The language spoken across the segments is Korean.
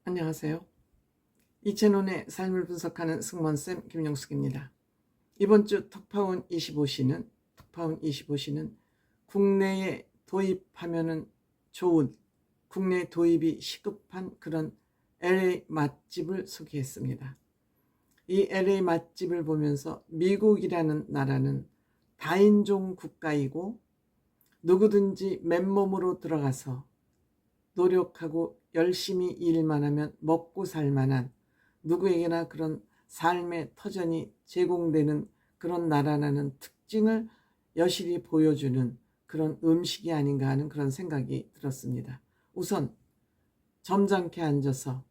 안녕하세요. 이채논의 삶을 분석하는 승무원쌤 김영숙입니다. 이번 주 특파원 25시는 국내에 도입하면 좋은, 국내 도입이 시급한 그런 LA 맛집을 소개했습니다. 이 LA 맛집을 보면서 미국이라는 나라는 다인종 국가이고 누구든지 맨몸으로 들어가서 노력하고 열심히 일만 하면 먹고 살 만한, 누구에게나 그런 삶의 터전이 제공되는 그런 나라라는 특징을 여실히 보여주는 그런 음식이 아닌가 하는 그런 생각이 들었습니다. 우선 점잖게 앉아서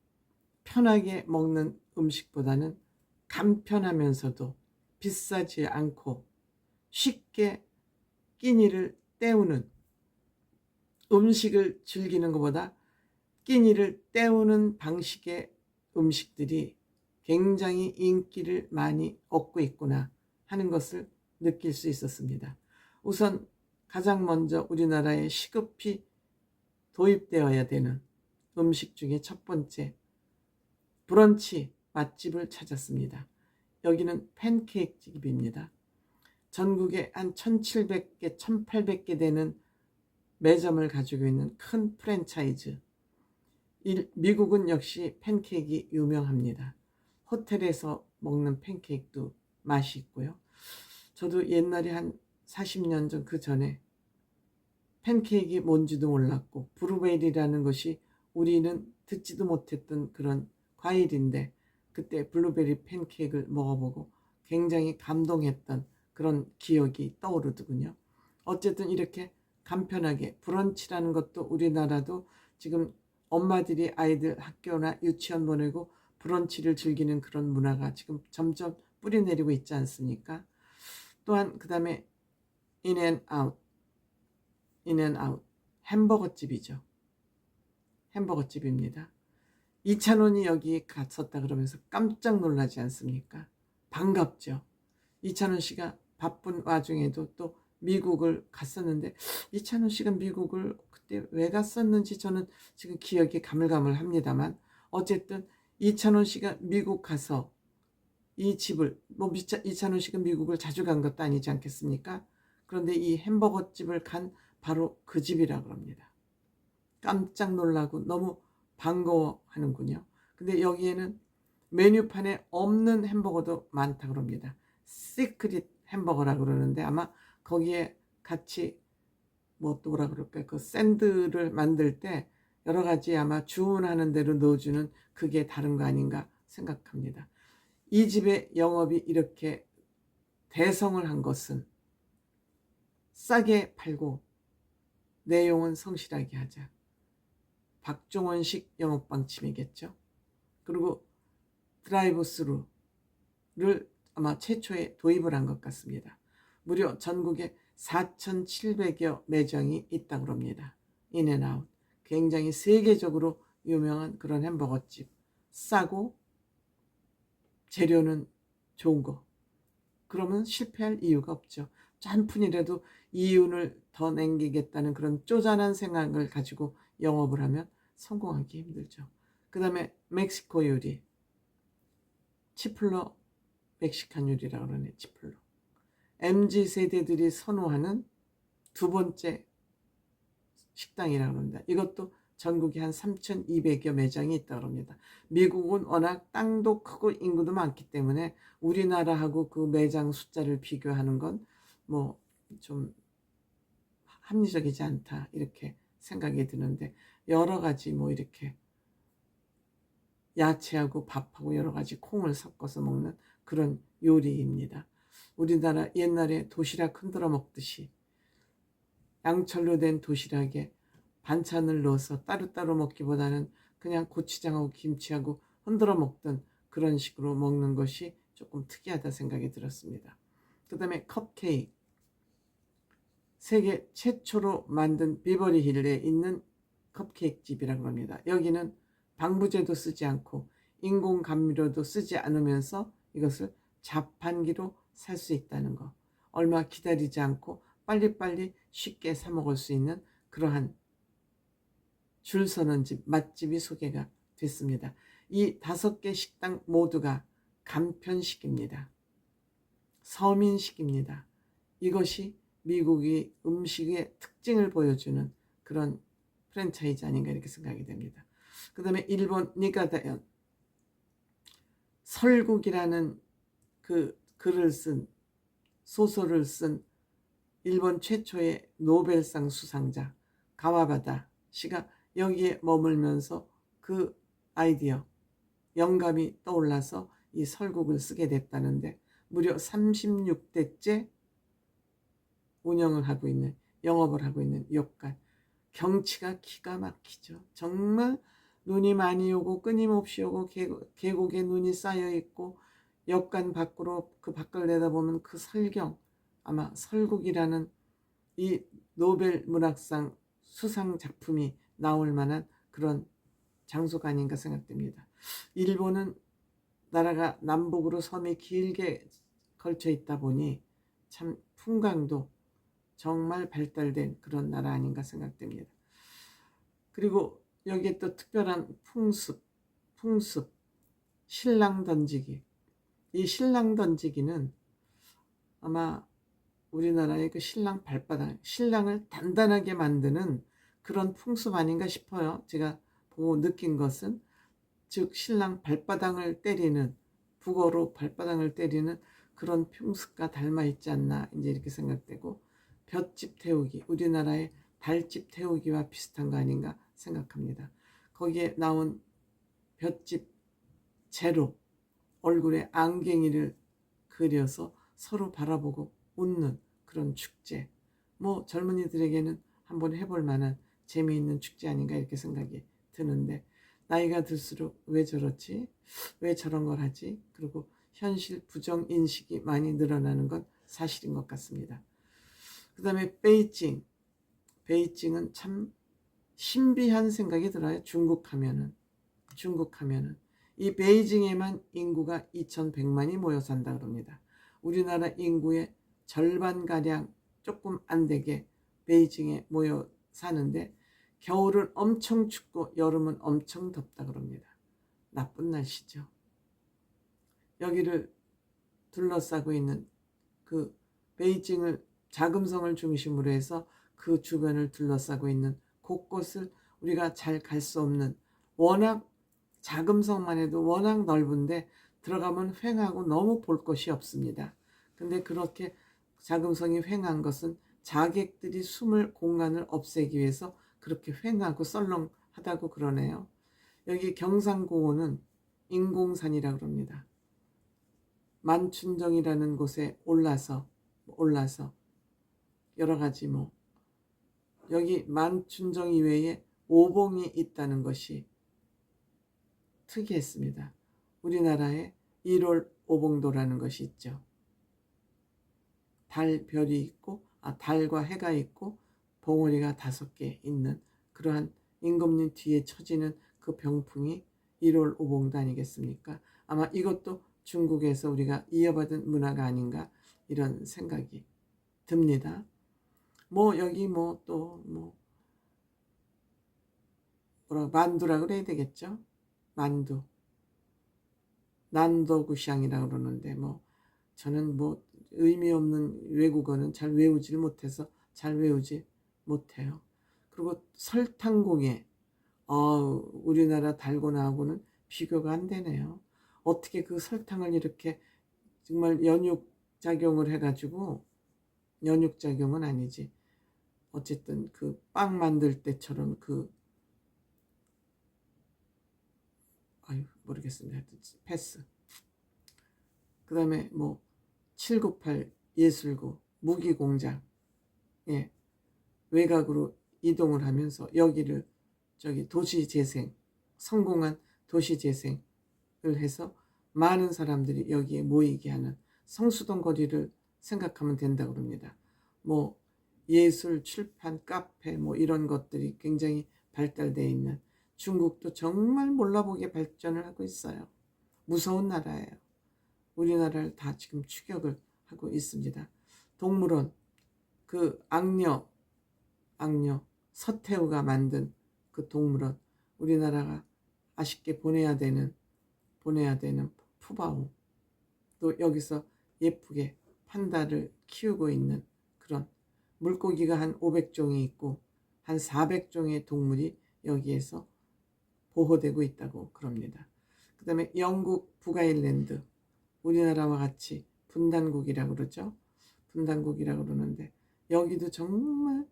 편하게 먹는 음식보다는 간편하면서도 비싸지 않고 쉽게 끼니를 때우는 음식을 즐기는 것보다 끼니를 때우는 방식의 음식들이 굉장히 인기를 많이 얻고 있구나 하는 것을 느낄 수 있었습니다. 우선 가장 먼저 우리나라에 시급히 도입되어야 되는 음식 중에 첫 번째, 브런치 맛집을 찾았습니다. 여기는 팬케이크 집입니다. 전국에 한 1700개, 1800개 되는 매점을 가지고 있는 큰 프랜차이즈. 미국은 역시 팬케이크가 유명합니다. 호텔에서 먹는 팬케이크도 맛이 있고요. 저도 옛날에 한 40년 전 그 전에 팬케이크가 뭔지도 몰랐고 블루베리라는 것이 우리는 듣지도 못했던 그런 과일인데 그때 블루베리 팬케이크를 먹어보고 굉장히 감동했던 그런 기억이 떠오르더군요. 어쨌든 이렇게 간편하게 브런치라는 것도 우리나라도 지금 엄마들이 아이들 학교나 유치원 보내고 브런치를 즐기는 그런 문화가 지금 점점 뿌리내리고 있지 않습니까? 또한 그 다음에 인앤아웃 햄버거집이죠. 햄버거집입니다. 이찬원이 여기 갔었다 그러면서 깜짝 놀라지 않습니까? 반갑죠. 이찬원 씨가 바쁜 와중에도 또 미국을 갔었는데, 이찬원 씨가 미국을 그때 왜 갔었는지 저는 지금 기억이 가물가물합니다만, 어쨌든 이찬원 씨가 미국 가서 이 집을, 이찬원 씨가 미국을 자주 간 것도 아니지 않겠습니까? 그런데 이 햄버거 집을 간 바로 그 집이라 그럽니다. 깜짝 놀라고 너무 반가워하는군요. 근데 여기에는 메뉴판에 없는 햄버거도 많다 그럽니다. 시크릿 햄버거라 그러는데 아마 거기에 같이 뭐 또 뭐라 그럴까요? 그 샌드를 만들 때 여러 가지 아마 주문하는 대로 넣어주는 그게 다른 거 아닌가 생각합니다. 이 집의 영업이 이렇게 대성을 한 것은 싸게 팔고 내용은 성실하게 하자. 박종원식 영업 방침이겠죠. 그리고 드라이브 스루를 아마 최초에 도입을 한 것 같습니다. 무려 전국에 4,700여 매장이 있다고 합니다. 인앤아웃. 굉장히 세계적으로 유명한 그런 햄버거집. 싸고 재료는 좋은 거. 그러면 실패할 이유가 없죠. 한 푼이라도 이윤을 더 남기겠다는 그런 쪼잔한 생각을 가지고 영업을 하면 성공하기 힘들죠. 그 다음에 멕시코 요리. 치플러 멕시칸 요리라고 그러네. 치플러. MZ세대들이 선호하는 두 번째 식당이라고 합니다. 이것도 전국에 한 3,200여 매장이 있다고 합니다. 미국은 워낙 땅도 크고 인구도 많기 때문에 우리나라하고 그 매장 숫자를 비교하는 건 뭐 좀 합리적이지 않다 이렇게 생각이 드는데, 여러 가지 뭐 이렇게 야채하고 밥하고 여러 가지 콩을 섞어서 먹는 그런 요리입니다. 우리나라 옛날에 도시락 흔들어 먹듯이 양철로 된 도시락에 반찬을 넣어서 따로따로 먹기보다는 그냥 고추장하고 김치하고 흔들어 먹던 그런 식으로 먹는 것이 조금 특이하다 생각이 들었습니다. 그 다음에 컵케이크. 세계 최초로 만든 비버리 힐에 있는 컵케이크 집이라고 합니다. 여기는 방부제도 쓰지 않고 인공 감미료도 쓰지 않으면서 이것을 자판기로 살 수 있다는 거. 얼마 기다리지 않고 빨리빨리 쉽게 사 먹을 수 있는 그러한 줄 서는 집, 맛집이 소개가 됐습니다. 이 5개 식당 모두가 간편식입니다. 서민식입니다. 이것이 미국의 음식의 특징을 보여주는 그런 프랜차이즈 아닌가 이렇게 생각이 됩니다. 그 다음에 일본 니가다현 설국이라는 그 글을 쓴 소설을 쓴 일본 최초의 노벨상 수상자 가와바다 씨가 여기에 머물면서 그 아이디어 영감이 떠올라서 이 설국을 쓰게 됐다는데 무려 36대째 운영을 하고 있는 영업을 하고 있는 역간 경치가 기가 막히죠. 정말 눈이 많이 오고 끊임없이 오고 계곡에 눈이 쌓여 있고 역간 밖으로 그 밖을 내다보면 그 설경 아마 설국이라는 이 노벨 문학상 수상 작품이 나올 만한 그런 장소가 아닌가 생각됩니다. 일본은 나라가 남북으로 섬이 길게 걸쳐 있다 보니 참 풍광도 정말 발달된 그런 나라 아닌가 생각됩니다. 그리고 여기에 또 특별한 풍습, 신랑 던지기. 이 신랑 던지기는 아마 우리나라의 그 신랑 발바닥, 신랑을 단단하게 만드는 그런 풍습 아닌가 싶어요. 제가 보고 느낀 것은 즉 신랑 발바닥을 때리는 북어로 발바닥을 때리는 그런 풍습과 닮아 있지 않나 이제 이렇게 생각되고 볏짚 태우기 우리나라의 달집 태우기와 비슷한 거 아닌가 생각합니다. 거기에 나온 볏짚 재로 얼굴에 안갱이를 그려서 서로 바라보고 웃는 그런 축제. 뭐 젊은이들에게는 한번 해볼 만한 재미있는 축제 아닌가 이렇게 생각이 드는데 나이가 들수록 왜 저렇지? 왜 저런 걸 하지? 그리고 현실 부정인식이 많이 늘어나는 건 사실인 것 같습니다. 그 다음에 베이징은 참 신비한 생각이 들어요. 중국 하면은 이 베이징에만 인구가 2100만이 모여 산다 그럽니다. 우리나라 인구의 절반가량 조금 안 되게 베이징에 모여 사는데 겨울은 엄청 춥고 여름은 엄청 덥다 그럽니다. 나쁜 날씨죠. 여기를 둘러싸고 있는 그 베이징을 자금성을 중심으로 해서 그 주변을 둘러싸고 있는 곳곳을 우리가 잘 갈 수 없는 워낙 자금성만 해도 워낙 넓은데 들어가면 휑하고 너무 볼 것이 없습니다. 근데 그렇게 자금성이 휑한 것은 자객들이 숨을 공간을 없애기 위해서 그렇게 휑하고 썰렁하다고 그러네요. 여기 경상공원은 인공산이라고 그럽니다. 만춘정이라는 곳에 올라서 여러 가지 여기 만춘정 이외에 오봉이 있다는 것이 특이했습니다. 우리나라에 1월 오봉도라는 것이 있죠. 별이 있고 달과 해가 있고 봉우리가 5개 있는 그러한 임금님 뒤에 처지는 그 병풍이 1월 오봉도 아니겠습니까? 아마 이것도 중국에서 우리가 이어받은 문화가 아닌가 이런 생각이 듭니다. 여기 또 만두라 그래야 되겠죠? 만두. 난도구샹이라고 그러는데 저는 의미 없는 외국어는 잘 외우질 못해서 잘 외우지 못해요. 그리고 설탕공예. 우리나라 달고나하고는 비교가 안 되네요. 어떻게 그 설탕을 이렇게 정말 연육작용을 해가지고 연육작용은 아니지. 어쨌든 그 빵 만들 때처럼 모르겠습니다. 패스. 그 다음에 798 예술고 무기공장 외곽으로 이동을 하면서 여기를 도시재생 성공한 도시재생을 해서 많은 사람들이 여기에 모이게 하는 성수동 거리를 생각하면 된다고 합니다. 예술, 출판, 카페 이런 것들이 굉장히 발달되어 있는 중국도 정말 몰라보게 발전을 하고 있어요. 무서운 나라예요. 우리나라를 다 지금 추격을 하고 있습니다. 동물원, 그 악녀 서태후가 만든 그 동물원, 우리나라가 아쉽게 보내야 되는 푸바오, 또 여기서 예쁘게 판다를 키우고 있는 그런 물고기가 한 500종이 있고 한 400종의 동물이 여기에서 보호되고 있다고 그럽니다. 그 다음에 영국 북아일랜드, 우리나라와 같이 분단국이라고 그러죠. 분단국이라고 그러는데 여기도 정말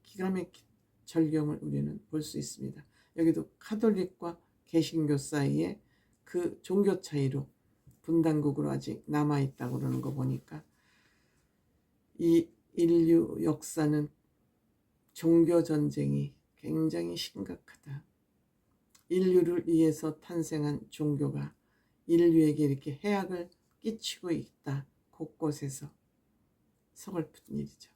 기가 막힌 절경을 우리는 볼 수 있습니다. 여기도 카톨릭과 개신교 사이에 그 종교 차이로 분단국으로 아직 남아있다고 그러는 거 보니까 이 인류 역사는 종교 전쟁이 굉장히 심각하다. 인류를 위해서 탄생한 종교가 인류에게 이렇게 해악을 끼치고 있다. 곳곳에서 서글픈 일이죠.